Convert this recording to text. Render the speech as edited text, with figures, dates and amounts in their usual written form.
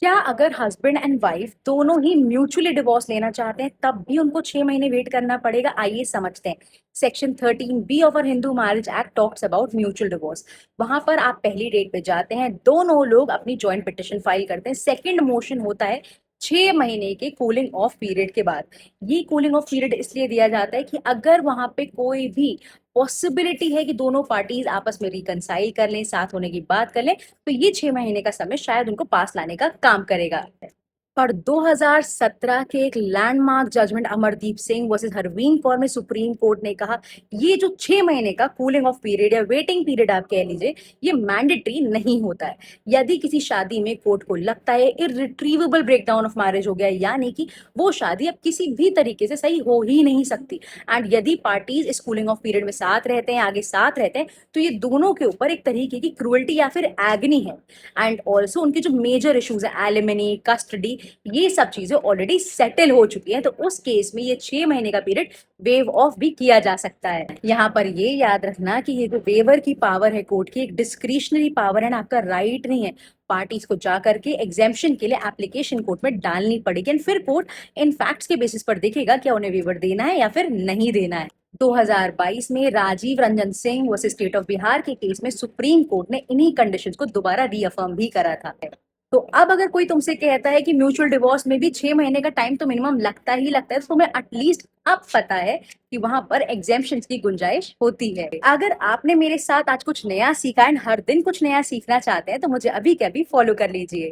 क्या अगर husband and wife दोनों ही म्यूचुअली डिवोर्स लेना चाहते हैं तब भी उनको 6 महीने वेट करना पड़ेगा? आइए समझते हैं। Section 13B of our Hindu marriage act talks about mutual divorce. वहां पर आप पहली डेट पे जाते हैं, दोनों लोग अपनी जॉइंट पिटिशन फाइल करते हैं। सेकंड मोशन होता है 6 महीने के कूलिंग ऑफ पीरियड के बाद। ये कूलिंग ऑफ पीरियड इसलिए दिया जाता है कि अगर वहां पे कोई भी पॉसिबिलिटी है कि दोनों पार्टीज आपस में रिकनसाइल कर लें, साथ होने की बात कर लें, तो ये 6 महीने का समय शायद उनको पास लाने का काम करेगा। पर 2017 के एक landmark judgment Amardeep Singh versus Harveen Kaur में सुप्रीम कोर्ट ने कहा ये जो 6 महीने का कूलिंग ऑफ पीरियड या वेटिंग पीरियड आप कह लीजिए, ये मैंडेटरी नहीं होता है। यदि किसी शादी में कोर्ट को लगता है इरिट्रीवेबल ब्रेकडाउन ऑफ मैरिज हो गया, यानी कि वो शादी अब किसी भी तरीके से सही हो ही नहीं सकती, एंड यदि पार्टीज इस कूलिंग ऑफ पीरियड में साथ रहते हैं, आगे साथ रहते हैं, तो ये दोनों के ऊपर एक तरीके की क्रूअल्टी या फिर एग्नी है। एंड ऑल्सो उनके जो मेजर इश्यूज है, एलिमनी, कस्टडी, ये सब चीजें ऑलरेडी सेटल हो चुकी हैं, तो उस केस में ये 6 महीने का पीरियड वेव ऑफ भी किया जा सकता है। यहाँ पर ये याद रखना कि ये जो वेवर की पावर है कोर्ट की, एक डिस्क्रिशनरी पावर है, आपका राइट नहीं है। पार्टीज को जा करके एग्जेम्पशन के लिए एप्लीकेशन कोर्ट में डालनी पड़ेगी, एंड फिर कोर्ट इन फैक्ट्स के बेसिस पर देखेगा क्या उन्हें वेवर देना है या फिर नहीं देना है। 2022 में Rajiv Ranjan Singh versus state of Bihar के केस में सुप्रीम कोर्ट ने इन्हीं कंडीशंस को दोबारा रीअफर्म भी करा था। तो अब अगर कोई तुमसे कहता है कि म्यूचुअल डिवोर्स में भी 6 महीने का टाइम तो मिनिमम लगता ही लगता है, तो तुम्हें एटलीस्ट अब पता है कि वहां पर एग्जेम्पशन की गुंजाइश होती है। अगर आपने मेरे साथ आज कुछ नया सीखा एंड हर दिन कुछ नया सीखना चाहते हैं, तो मुझे अभी के अभी फॉलो कर लीजिए।